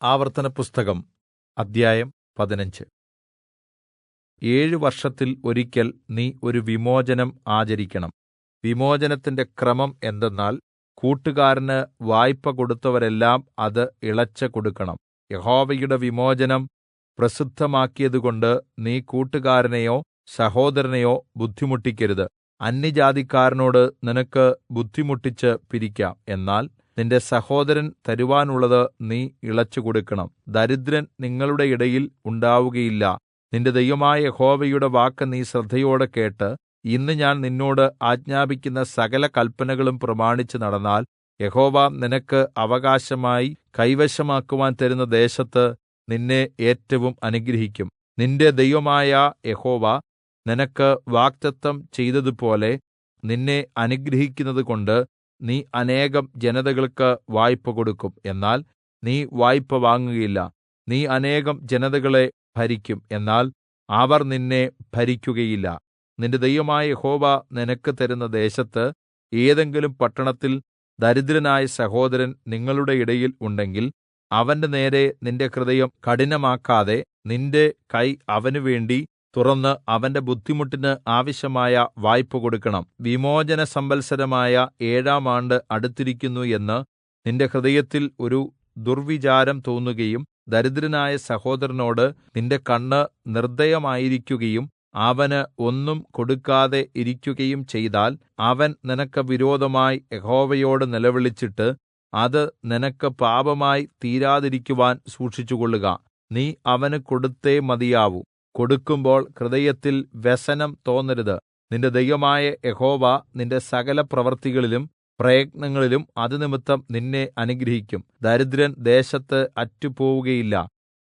ആവർത്തനപുസ്തകം അദ്ധ്യായം 15. 7 വർഷത്തിൽ ഒരിക്കൽ നീ ഒരു വിമോചനം ആചരിക്കണം. വിമോചനത്തിന്റെ ക്രമം എന്തെന്നാൽ, കൂട്ടുകാരന് വായ്പ കൊടുത്തവരെല്ലാം അത് ഇളച്ച് കൊടുക്കണം. യഹോവയുടെ വിമോചനം പ്രസിദ്ധമാക്കിയതുകൊണ്ട് നീ കൂട്ടുകാരനെയോ സഹോദരനെയോ ബുദ്ധിമുട്ടിക്കരുത്. അന്യജാതിക്കാരനോട് നിനക്ക് ബുദ്ധിമുട്ടിച്ച് പിരിക്കാം, എന്നാൽ നിന്റെ സഹോദരൻ തരുവാനുള്ളത് നീ ഇളച്ചുകൊടുക്കണം. ദരിദ്രൻ നിങ്ങളുടെ ഇടയിൽ ഉണ്ടാവുകയില്ല. നിന്റെ ദൈവമായ യഹോവയുടെ വാക്ക് നീ ശ്രദ്ധയോടെ കേട്ട് ഇന്ന് ഞാൻ നിന്നോട് ആജ്ഞാപിക്കുന്ന സകല കല്പനകളും പ്രമാണിച്ച് നടന്നാൽ, യഹോവ നിനക്ക് അവകാശമായി കൈവശമാക്കുവാൻ തരുന്ന ദേശത്ത് നിന്നെ ഏറ്റവും അനുഗ്രഹിക്കും. നിന്റെ ദൈവമായ യഹോവ നിനക്ക് വാഗ്ദത്തം ചെയ്തതുപോലെ നിന്നെ അനുഗ്രഹിക്കുന്നതുകൊണ്ട് നീ അനേകം ജനതകൾക്ക് വായ്പ കൊടുക്കും. എന്നാൽ നീ വായ്പ വാങ്ങുകയില്ല. നീ അനേകം ജനതകളെ ഭരിക്കും, എന്നാൽ അവർ നിന്നെ ഭരിക്കുകയില്ല. നിന്റെ ദൈവമായ യഹോവ നിനക്ക് തരുന്ന ദേശത്ത് ഏതെങ്കിലും പട്ടണത്തിൽ ദരിദ്രനായ സഹോദരൻ നിങ്ങളുടെ ഇടയിൽ ഉണ്ടെങ്കിൽ, അവന്റെ നേരെ നിന്റെ ഹൃദയം കഠിനമാക്കാതെ നിന്റെ കൈ അവന് വേണ്ടി തുറന്ന് അവന്റെ ബുദ്ധിമുട്ടിന് ആവശ്യമായ വായ്പ കൊടുക്കണം. വിമോചന സംവത്സരമായ 7-ാം ആണ്ട് അടുത്തിരിക്കുന്നു എന്ന് നിന്റെ ഹൃദയത്തിൽ ഒരു ദുർവിചാരം തോന്നുകയും ദരിദ്രനായ സഹോദരനോട് നിന്റെ കണ്ണ് നിർദ്ദയമായിരിക്കുകയും അവന് ഒന്നും കൊടുക്കാതെ ഇരിക്കുകയും ചെയ്താൽ, അവൻ നിനക്ക് വിരോധമായി യഹോവയോട് നിലവിളിച്ചിട്ട് അത് നിനക്ക് പാപമായി തീരാതിരിക്കുവാൻ സൂക്ഷിച്ചുകൊള്ളുക. നീ അവന് കൊടുത്തേ മതിയാവൂ. കൊടുക്കുമ്പോൾ ഹൃദയത്തിൽ വ്യസനം തോന്നരുത്. നിന്റെ ദൈവമായ യഹോവ നിന്റെ സകല പ്രവൃത്തികളിലും പ്രയത്നങ്ങളിലും അതുനിമിത്തം നിന്നെ അനുഗ്രഹിക്കും. ദരിദ്രൻ ദേശത്ത് അറ്റുപോവുകയില്ല.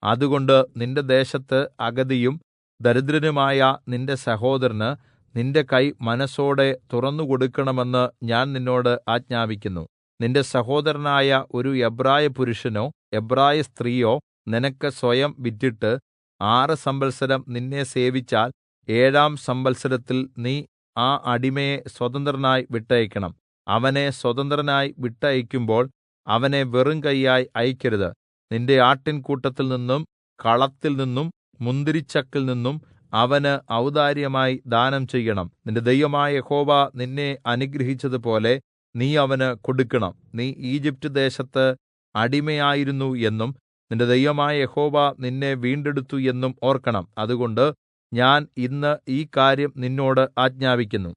അതുകൊണ്ട് നിന്റെ ദേശത്ത് അഗതിയും ദരിദ്രനുമായ നിന്റെ സഹോദരന് നിന്റെ കൈ മനസ്സോടെ തുറന്നുകൊടുക്കണമെന്ന് ഞാൻ നിന്നോട് ആജ്ഞാപിക്കുന്നു. നിന്റെ സഹോദരനായ ഒരു എബ്രായ പുരുഷനോ എബ്രായ സ്ത്രീയോ നിനക്ക് സ്വയം വിറ്റിട്ട് 6 സംവത്സരം നിന്നെ സേവിച്ചാൽ, 7-ാം സംവത്സരത്തിൽ നീ ആ അടിമയെ സ്വതന്ത്രനായി വിട്ടയക്കണം. അവനെ സ്വതന്ത്രനായി വിട്ടയയ്ക്കുമ്പോൾ അവനെ വെറും കൈയായി അയക്കരുത്. നിന്റെ ആട്ടിൻകൂട്ടത്തിൽ നിന്നും കളത്തിൽ നിന്നും മുന്തിരിച്ചക്കിൽ നിന്നും അവന് ഔദാര്യമായി ദാനം ചെയ്യണം. നിന്റെ ദൈവമായ യഹോവ നിന്നെ അനുഗ്രഹിച്ചതുപോലെ നീ അവന് കൊടുക്കണം. നീ ഈജിപ്റ്റ് ദേശത്ത് അടിമയായിരുന്നു എന്നും നിന്റെ ദൈവമായ യഹോവ നിന്നെ വീണ്ടെടുത്തു എന്നും ഓർക്കണം. അതുകൊണ്ട് ഞാൻ ഇന്ന് ഈ കാര്യം നിന്നോട് ആജ്ഞാപിക്കുന്നു.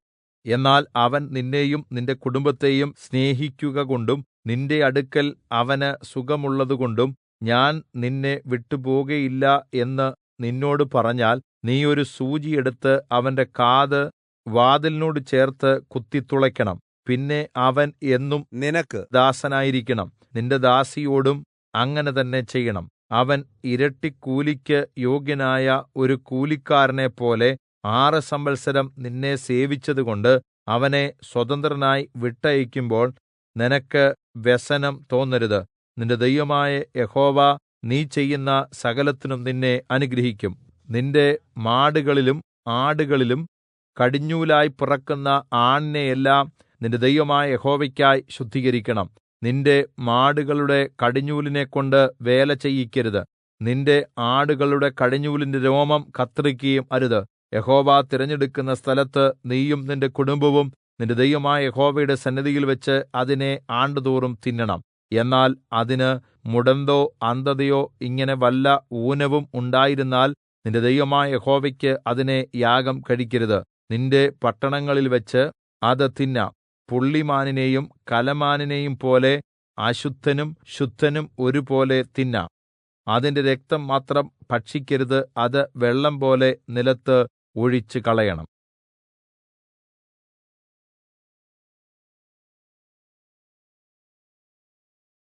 എന്നാൽ അവൻ നിന്നെയും നിന്റെ കുടുംബത്തെയും സ്നേഹിക്കുകകൊണ്ടും നിന്റെ അടുക്കൽ അവന് സുഖമുള്ളതുകൊണ്ടും ഞാൻ നിന്നെ വിട്ടുപോകയില്ല എന്ന് നിന്നോട് പറഞ്ഞാൽ, നീ ഒരു സൂചി എടുത്ത് അവന്റെ കാത് വാതിലിനോട് ചേർത്ത് കുത്തിത്തുളയ്ക്കണം. പിന്നെ അവൻ എന്നും നിനക്ക് ദാസനായിരിക്കണം. നിന്റെ ദാസിയോടും അങ്ങനെ തന്നെ ചെയ്യണം. അവൻ ഇരട്ടിക്കൂലിക്ക് യോഗ്യനായ ഒരു കൂലിക്കാരനെ പോലെ 6 സംവത്സരം നിന്നെ സേവിച്ചതുകൊണ്ട് അവനെ സ്വതന്ത്രനായി വിട്ടയയ്ക്കുമ്പോൾ നിനക്ക് വ്യസനം തോന്നരുത്. നിന്റെ ദൈവമായ യഹോവ നീ ചെയ്യുന്ന സകലത്തിനും നിന്നെ അനുഗ്രഹിക്കും. നിന്റെ മാടുകളിലും ആടുകളിലും കടിഞ്ഞൂലായി പിറക്കുന്ന ആണിനെയെല്ലാം നിന്റെ ദൈവമായ യഹോവയ്ക്കായി ശുദ്ധീകരിക്കണം. നിന്റെ മാടുകളുടെ കടിഞ്ഞൂലിനെക്കൊണ്ട് വേല ചെയ്യിക്കരുത്. നിന്റെ ആടുകളുടെ കടിഞ്ഞൂലിന്റെ രോമം കത്രിക്കുകയും അരുത്. യഹോവ തിരഞ്ഞെടുക്കുന്ന സ്ഥലത്ത് നീയും നിന്റെ കുടുംബവും നിന്റെ ദൈവമായ യഹോവയുടെ സന്നിധിയിൽ വെച്ച് അതിനെ ആണ്ടുതോറും തിന്നണം. എന്നാൽ അതിന് മുടന്തോ അന്ധതയോ ഇങ്ങനെ വല്ല ഊനവും ഉണ്ടായിരുന്നാൽ നിന്റെ ദൈവമായ യഹോവയ്ക്ക് അതിനെ യാഗം കഴിക്കരുത്. നിന്റെ പട്ടണങ്ങളിൽ വെച്ച് അത് തിന്നാം. പുള്ളിമാനിനെയും കലമാനിനെയും പോലെ അശുദ്ധനും ശുദ്ധനും ഒരുപോലെ തിന്നാം. അതിന്റെ രക്തം മാത്രം ഭക്ഷിക്കരുത്. അത് വെള്ളം പോലെ നിലത്ത് ഒഴിച്ചു കളയണം.